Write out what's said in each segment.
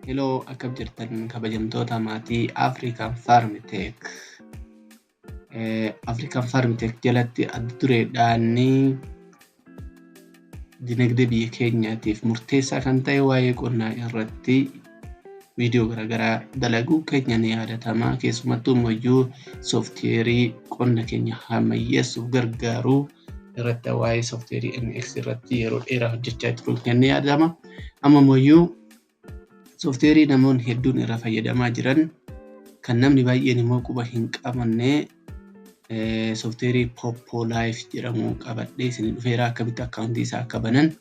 Hello, akkam jirtan kabajamtoota maatii African Farm Tech. African Farm Tech jalatti adda dureedhaan dinagdee biyya keenyaatiif murteessaa kan ta'e waa'ee qonnaa irratti viidiyoo garaagaraa dalaguu keenya ni yaadatama. Keessumattuu immoo sooftiweerii qonna keenya ammayyeessuuf gargaaru irratti waa'ee sooftiweerii NX irratti yeroo dheeraa hojjechaa turuun keenya ni yaadatama. Amma immoo sooftiweerii namoonni hedduun irraa fayyadamaa jiran kan namni baay'een immoo quba hin qabanne sooftiweerii Poppo Life jedhamu qabadhee isin dhufeera akkamitti akkaawuntii isaa akka banan.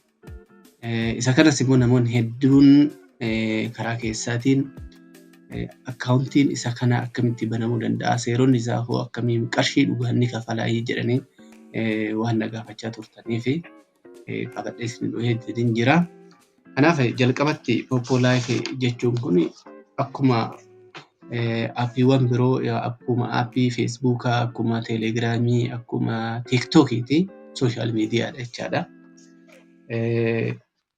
Isa kanas immoo namoonni hedduun karaa keessaatiin akkaawuntiin isa kana akkamitti banamuu danda'a, seeronni isaa hoo akkamiin qarshii dhugaan ni kafalaa jedhanii waan na gaafachaa turtanii fi qabadhee isin dhufee jira. Kanaaf jalqabatti Poppo Life jechuun kun akkuma aappiiwwan biroo akkuma aappii Feesbuukaa, akkuma Teelegiraamii, akkuma Tiiktokiiti sooshaal miidiyaadha jechaadha.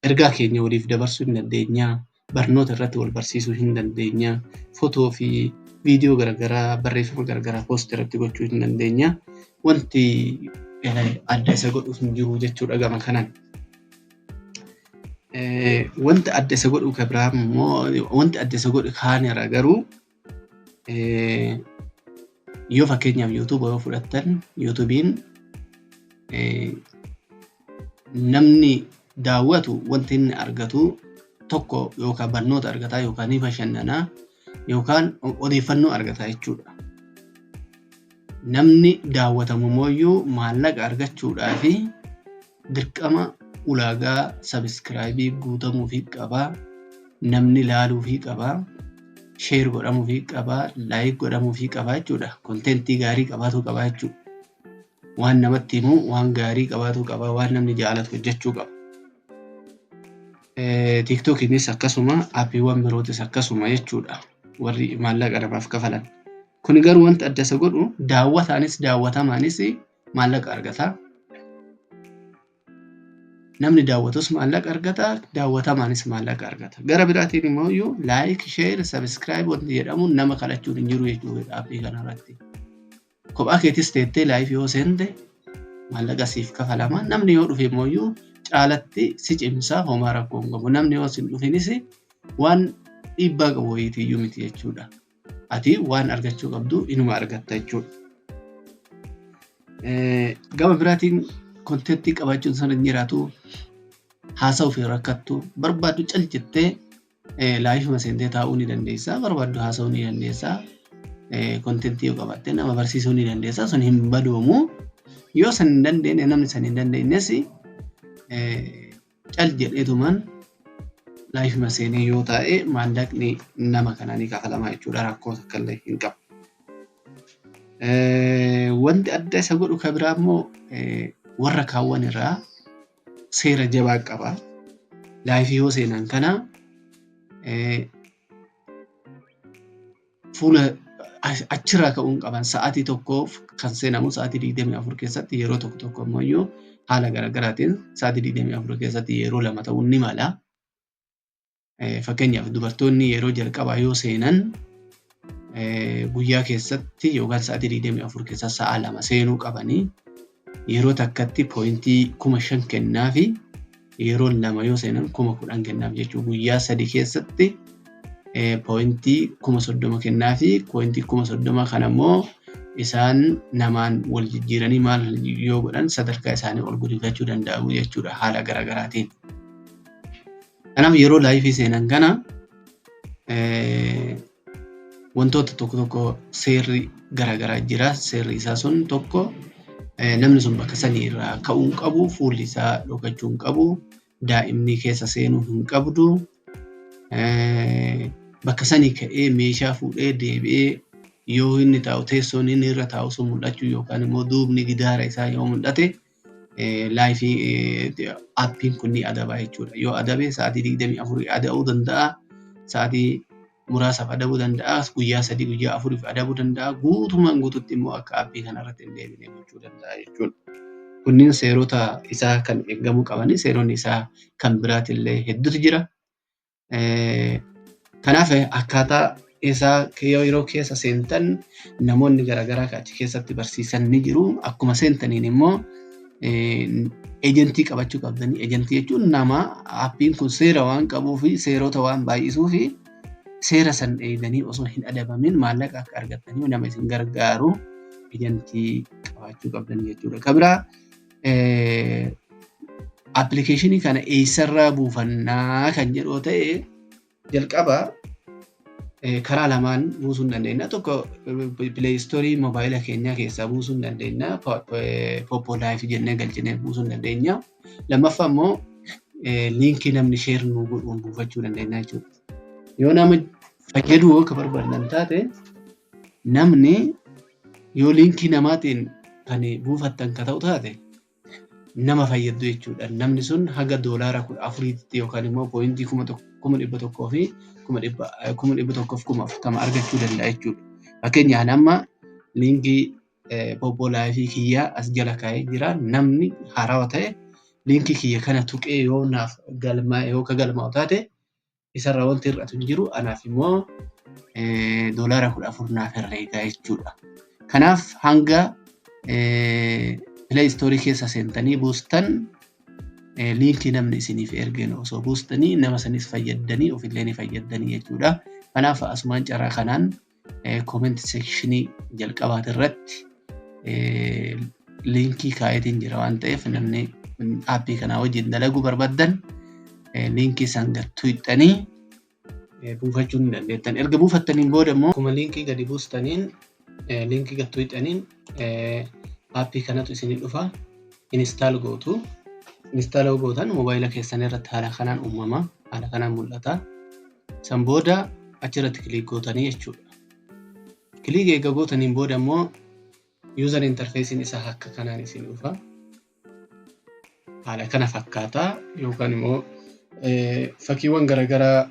Ergaa keenya waliif dabarsuu hin dandeenya, barnoota irratti wal barsiisuu hin dandeenya, footoo fi viidiyoo garaagaraa barreeffama garaagaraa poost irratti gochuu hin dandeenya. Wanti adda isa godhu hin jiru jechuudha gama kanaan. Wanti adda isa godhu kan biraa immoo wanti adda isa godhu kaan irraa garuu yoo fakkeenyaaf YouTube yoo fudhattan YouTubein namni daawwatu wanti inni argatu tokko yookaan barnoota argataa yookaan ni bashannanaa yookaan odeeffannoo argataa jechuudha. Namni daawwatamu immoo maallaqa argachuudhaaf dirqama ulaagaa sabiskiraayibii guutamuufii qabaa, namni ilaaluufii qabaa, sheer godhamuufii qabaa, laayik godhamuufii qabaa jechuudha. Kontentii gaarii qabaatu qabaa jechuudha. Waan namatti himu waan gaarii qabaatu qabaa, waan namni jaalatu hojjechuu qaba. Tiiktokiinis akkasuma aappiiwwan birootis akkasuma jechuudha warri maallaqa namaaf kafalan. Kun garuu wanti adda isa godhu daawwataanis daawwatamaanis maallaqa argataa. Namni daawwatus maallaqa argata, daawwatamaanis maallaqa argata. Gara biraatiin immoo laayik, sheer, sabiskiraayib wanti jedhamu nama kadhachuun hin jiru jechuudha aappii kanarratti. Kophaa keetis teettee laayif yoo seente maallaqa siif kafalama. Namni yoo dhufe immoo caalatti si cimsaa homaa rakkoo hin qabu. Namni yoo sin dhufinis waan dhiibbaa qabu wayiitiyyuu miti jechuudha. Ati waan argachuu qabdu inuma argatta jechuudha. Gama biraatiin kontentii qabaachuun sana hin jiraatu, haasa'uuf yoo rakkattu, barbaaddu cal jettee laayifuma seentee taa'uu ni dandeessaa, barbaaddu haasa'uu ni dandeessaa, kontentii yoo qabaatte nama barsiisuu ni dandeessaa, sun hin badoomu. Yoo san hin dandeenye namni san hin dandeenyes cal jedheetumaan laayifuma seenee yoo taa'e maallaqni nama kanaa ni kafalamaa jechuudha, rakkoo takka illee hin qabu. Wanti adda isa godhu kan biraa immoo warra kaawwan irraa seera jabaa qaba. Laayifii yoo seenan kana fuula achirraa ka'uun qaban sa'aatii tokkoof kan seenamu sa'aatii 24 keessatti yeroo tokko immoo haala garaagaraatiin sa'aatii 24 keessatti yeroo lama ta'uun ni mala. Fakkeenyaaf dubartoonni yeroo jalqabaa yoo seenan guyyaa keessatti yookaan sa'aatii 24 keessa sa'a lama seenuu qabanii. Yeroo takkatti pooyintii 5,000 kennaa fi yeroo lama yoo seenan 10,000 kennaaf jechuudha. Guyyaa 3 keessatti pooyintii 30,000 kennaa fi pooyintii 30,000 kana immoo isaan namaan wal jijjiiranii maal yoo godhan sadarkaa isaanii ol guddifachuu danda'u jechuudha haala garaagaraatiin. Kanaaf yeroo laayifii seenan kana wantoota tokko seerri garaagaraa jira. Seerri isaa sun tokko namni sun bakka sanii irraa ka'uu hin qabu, fuulli isaa dhokachuu hin qabu, daa'imni keessa seenuu hin qabdu, bakka sanii ka'ee meeshaa fuudhee deebi'ee yoo inni taa'u teessoon inni irra taa'u sun mul'achuu yookaan immoo duubni gidaara isaa yoo mul'ate laayifii aappiin kun ni adaba jechuudha. Yoo adabe sa'aatii 24 adabuu danda'a, sa'aatii muraasaaf adabuu danda'a, guyyaa 3 guyyaa 4 adabuu danda'a, guutumaan guututti immoo akka aappii kanarratti hin deebine gochuu danda'a jechuudha. Kunniin seerota isaa kan eegamuu qabanii seeronni isaa kan biraatillee hedduutu jira. Kanaaf akkaataa isaa yeroo keessa seentan namoonni garaagaraa achi keessatti barsiisan ni jiru. Akkuma seentaniin immoo ejentii qabachuu qabdanii. Ejentii jechuun nama aappiin kun seera waan qabuu fi seerota waan baay'isuu fi seera san eeganii osoo hin adabamin maallaqa akka argattanii nama isin gargaaru ejentii qabaachuu qabdan jechuudha. Kan biraa appilikeeshinii kana eessarraa buufannaa kan jedhu ta'e jalqaba karaa lamaan buusuu hin dandeenya. Tokko pileestoorii moobaayila keenyaa keessaa buusuu hin dandeenya. Poppolaayif jennee galchinee buusuu hin dandeenya. Lammaffaa immoo liinkii namni sheer nuu godhuun buufachuu dandeenya jechuudha. Yoo nama fayyaduu akka barbaadan taate namni yoo liinkii namaatiin kan buufattan ka ta'u taate nama fayyaddu jechuudha. Namni sun haga doolaara 14tti yookaan immoo pooyintii 1,100 fi 1,140 argachuu danda'a jechuudha. Fakkeenyaaf amma liinkii poppolaayifii kiyyaa as jala kaa'ee jira. Namni haarawaa ta'e liinkii kiyya kana tuqee yoo naaf galmaa'u taate isarraa wanti hir'atu hin jiru. Anaaf immoo doolaara 14 naaf herreega jechuudha. Kanaaf hanga pileestoorii keessa seentanii buustan liinkii namni isiniif ergeen osoo buustanii nama sanis fayyaddanii ofillee ni fayyaddanii jechuudha. Kanaaf asumaan carraa kanaan koomentii seekshinii jalqabaat irratti liinkii kaa'eetiin jira waan ta'eef namni aappii kanaa wajjin dalaguu barbaadan liinkii san gattuu hidhanii buufachuu ni dandeettan. Erga buufattaniin booda immoo akkuma liinkii gadi buustaniin liinkii gattuu hidhaniin aappii kanatu isinii dhufa. Instaal gootu. Instaal gootan moobaayila keessan irratti haala kanaan uumama. Haala kanaan mul'ata. San booda achirratti kiliik gootanii jechuudha. Kiliik eega gootaniin booda immoo user interfacein isaa akka kanaan isin dhufa. Haala kana fakkaata yookaan immoo fakkiiwwan garaagaraa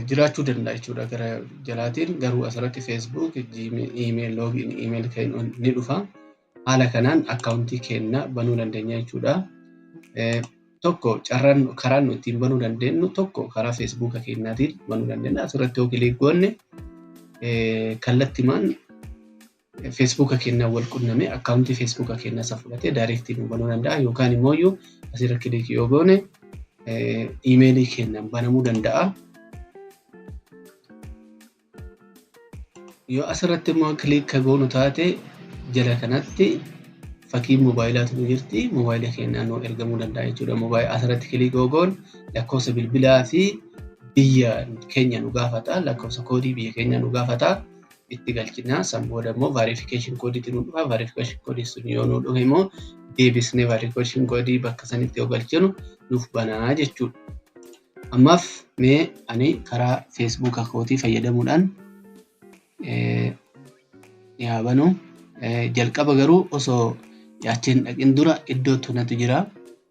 jiraachuu danda'a jechuudha gara jalaatiin. Garuu asirratti Facebook, email, login, email keenya ni dhufa. Haala kanaan akkaawuntii keenya banuu dandeenya jechuudha. Tokko karaan nuti ittiin banuu dandeenyu tokko karaa Facebook keenyaatiin banuu dandeenya. Asirratti yoo kiliik goone kallattiimaan Facebook keenyaan wal qunnamee akkaawuntii Facebook keenyaa isa fudhatee daayirektii nu banuu danda'a. Yookaan immoo asirratti kiliik yoo goone emailii keenyaan banamuu danda'a. Yoo asirratti immoo kiliik goonu taate jala kanatti fakkiin moobaayilaa tu jirti. Moobaayila keenyaan nu ergamuu danda'a jechuudha. Moobaayila asirratti kiliik yoo goonu lakkoofsa bilbilaa fi biyya keenya nu gaafata. Lakkoofsa koodii biyya keenya nu gaafata. Itti galchina. San booda immoo verification koodiitti nu dhufa. Verification koodii sun yoo nu dhufe immoo deebisnee verification koodii bakka sanitti yoo galchinu nuuf banaa jechuudha. Ammaaf mee ani karaa Facebook kootii fayyadamuudhaan yaabanu. Jalqaba garuu osoo yaachiin dhaqin dura iddoo tunatu jira.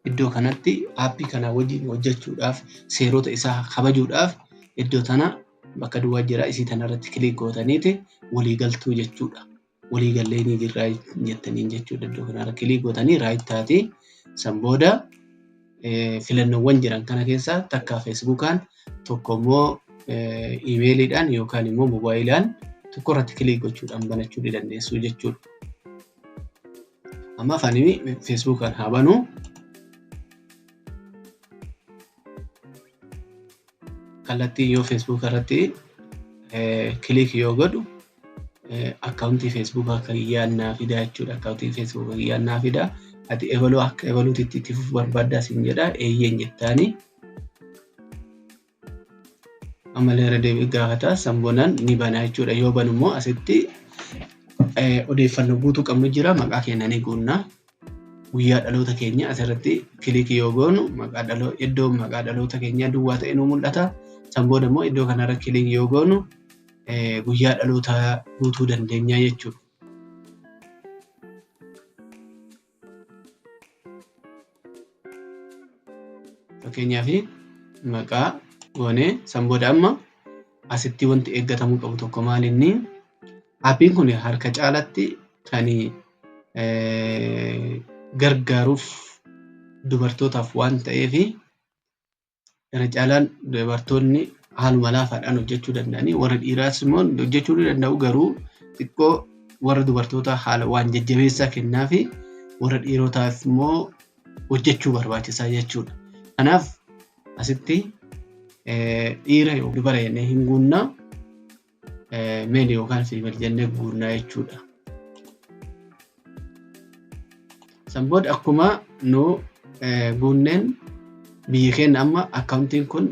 Iddoo kanatti aappii kana wajjin hojjechuudhaaf seerota isaa kabajuudhaaf iddoo tana bakka duwwaa jira. Isii tanarratti kiliik gootaniiti walii galtuu jechuudha. Walii gallee ni jirra jettaniin jechuudha. Iddoo kanarra kiliik gootanii raayit taatee san booda filannoowwan jiran kana keessaa takka Facebookaan tokko immoo iimeeliidhaan yookaan immoo moobaayilaan tokko irratti kiliik gochuudhaan banachuu ni dandeessu jechuudha. Amma afaan Facebookaan haa banu. Kallattii yoo Facebook irratti kiliik yoo godhu akkaawuntii Facebook akka kiyyaannaa fida jechuudha. Akkaawuntii Facebook kiyyaannaa fida. Ati ebaluu akka ebaluutti itti fufuu barbaaddaa siin jedha. Eeyyeen jettaanii. Ammallee deebii gaafata. Sanboonaan ni banaa jechuudha. Yoo banu immoo asitti odeeffannoo guutuu qabnu jira. Maqaa keenya ni guunnaa. Guyyaa dhaloota keenya asirratti kiliik yoo goonu iddoo maqaa dhaloota keenyaa duwwaa ta'e nu mul'ata. Sanboon immoo iddoo kanarra kiliik yoo goonu guyyaa dhaloota guutuu dandeenya jechuudha. Fakkeenyaaf maqaa goonee sanbooda amma asitti wanti eeggatamuu qabu tokko maalinni aappiin kun harka caalatti kan gargaaruuf dubartootaaf waan ta'eef irra caalaan dubartoonni haaluma laafaadhaan hojjechuu danda'anii, warri dhiiraas immoo hojjechuu ni danda'u, garuu xiqqoo warra dubartootaa haala waan jajjabeessaa kennaafi warra dhiirotaaf immoo hojjechuu barbaachisaa jechuudha. Kanaaf asitti dhiira yookiin dubara jennee hin guunnaa, male yookaan female jennee guunnaa jechuudha. San booda akkuma nu guunneen biyyi keenya amma akkaawuntiin kun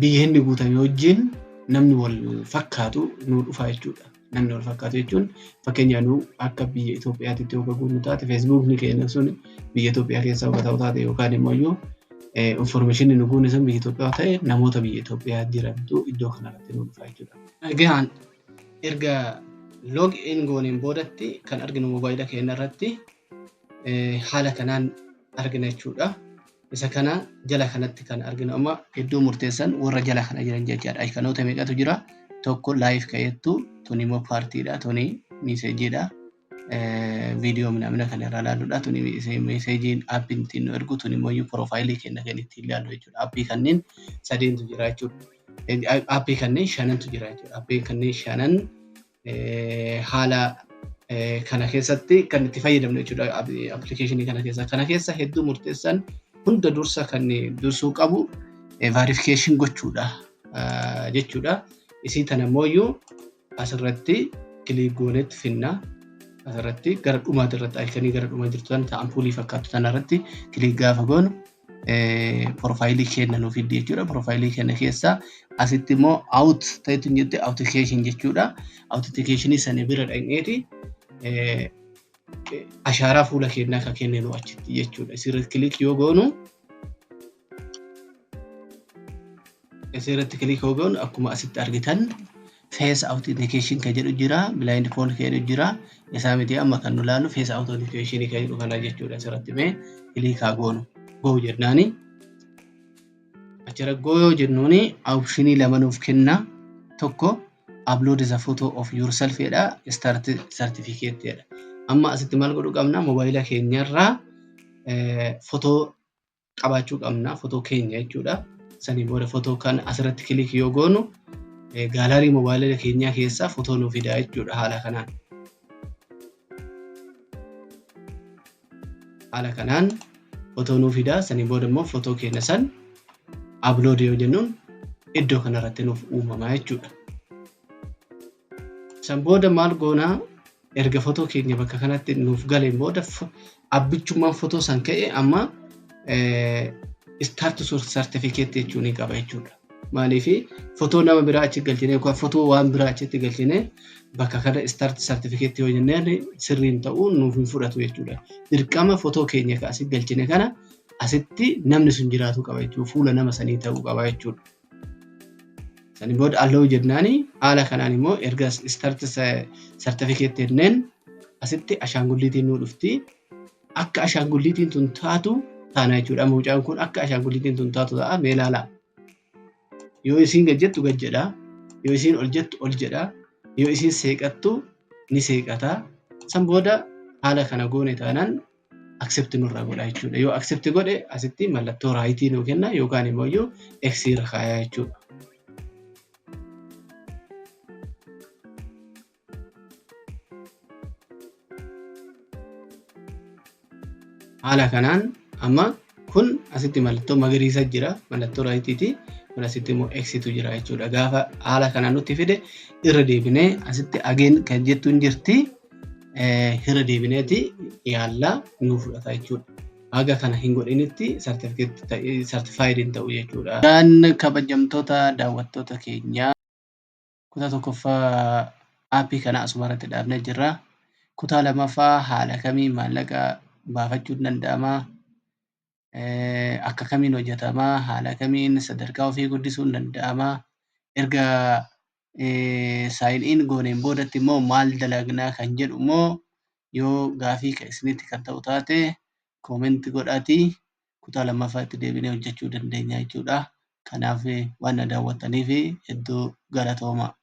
biyya inni guutame wajjin namni wal fakkaatu nu dhufa jechuudha. Namni wal fakkaatu jechuun fakkeenyaaf nu akka biyya Itoophiyaatti yoo guunnu taate feesbuukni keenya sun biyya Itoophiyaa keessaa yoo ta'u taate yookaan immoo information nu guunne sun biyya Itoophiyaa ta'e namoota biyya Itoophiyaa jirantu iddoo kanarratti nu dhufa jechuudha. Egaan erga log in gooneen boodatti kan arginu mobaayila keenya irratti haala kanaan argina jechuudha. Isa kana jala kanatti kan arginu amma iddoo murteessan warra jala kana jiran jechaadha. Kanoota meeqatu jira? Tokko live ka'eettu, tuni immoo paartiidha, tuni meeseejiidha, viidiyoo minamina kan irraa ilaalluudha, tuni meeseejiin aappiin ittiin nu ergu, tuni immoo piroofaayilii keenya kan ittiin ilaallu jechuudha. Aappii kanneen sadeentu jira jechuudha. Aappii kanneen shanantu jira jechuudha. Aappii kanneen shanan haala kana keessatti kan itti fayyadamnu jechuudha. Appilikeeshinii kana keessa. Kana keessa hedduu murteessan hunda dursa kan dursuu qabu verification gochuudha jechuudha. Isii tana immoo asirratti kilik goonetti finna. Asirratti gara dhumaati irratti aikanii gara dhumaa jirtu tan ampuulii fakkaatu tanarratti kilik gaafa goonu piroofaayilii keenya nuuf fiddi jechuudha. Piroofaayilii keenya keessa asitti immoo out ta'etu hin jette authentication jechuudha. Authenticationii sana bira dhaqneeti ashaaraa fuula keenyaa akka kenninu achitti jechuudha. Asirratti kilik yoo goonu akkuma asitti argitan face authentication kan jedhu jira, blind phone kan jedhu jira. Isaa miti amma kan nu ilaallu face authentication kan jedhu kana jechuudha. Asirratti mee kilik haa goonu. Go jennaani. Achirra go yoo jennuuni optionii lama nuuf kenna. Tokko upload the photo of yourself jedha, start certificate jedha. Amma asitti maal godhuu qabna? Mobaayila keenyarraa footoo qabaachuu qabna, footoo keenya jechuudha. Sanii booda footoo kan asirratti kilik yoo goonu gaalarii mobaayila keenyaa keessaa footoo nuuf fida jechuudha. Haala kanaan footoo nuuf fida. Sanii booda immoo footoo keenya san upload yoo jennuun iddoo kanarratti nuuf uumama jechuudha. San booda maal goonaa? Erga footoo keenya bakka kanatti nuuf galeen booda abbichummaan footoo san ka'e amma start certificate jechuun qaba jechuudha. Maaliif footoo nama biraa achi galchine yookaan footoo waan biraa achitti galchine bakka kana start certificate yoo jennaan sirriin ta'uu nuuf hin fudhatu jechuudha. Dirqama footoo keenya asii galchine kana asitti namni sun jiraatu qaba jechuudha. Fuula nama sanii ta'uu qaba jechuudha. Sanii booda allow jennaani haala kanaan immoo erga start certificate jenneen asitti ashaangulliitiin nu dhufti. Akka ashaangulliitiin tun taatu taana jechuudha. Mucaan kun akka ashaangulliitiin tun taatu ta'a. Mee ilaalaa. Yoo isiin gad jettu gad jedha. Yoo isiin ol jettu ol jedha. Yoo isiin seeqattu ni seeqata. San booda haala kana goone taanaan accept nurraa godha jechuudha. Yoo accept godhe asitti mallattoo raayitii nuu kenna yookaan immoo x irra kaayaa jechuudha. Haala kanaan amma kun asitti mallattoo magariisa jira, mallattoo raayitiiti. Kun asitti immoo eksitu jira jechuudha. Gaafa haala kanaan nutti fide irra deebinee asitti again kan jettu hin jirti. Irra deebineeti yaallaa nu fudhata jechuudha. Haga kana hin godhinitti certified hin ta'u jechuudha. Kan kabajamtoota daawwattoota keenyaa kutaa tokkoffaa aappii kana asumarratti dhaabnee jirra. Kutaa lamaffaa haala kamiin maallaqa baafachuun danda'ama, akka kamiin hojjetama, haala kamiin sadarkaa ofii guddisuun danda'ama. Erga sign in gooneen boodatti immoo maal dalagnaa kan jedhu immoo yoo gaafii isinitti kan ta'u taate koomentii godhaatii kutaa lammaffaatti deebinee hojjechuu dandeenya jechuudha. Kanaaf waan na daawwattaniif hedduu galatooma.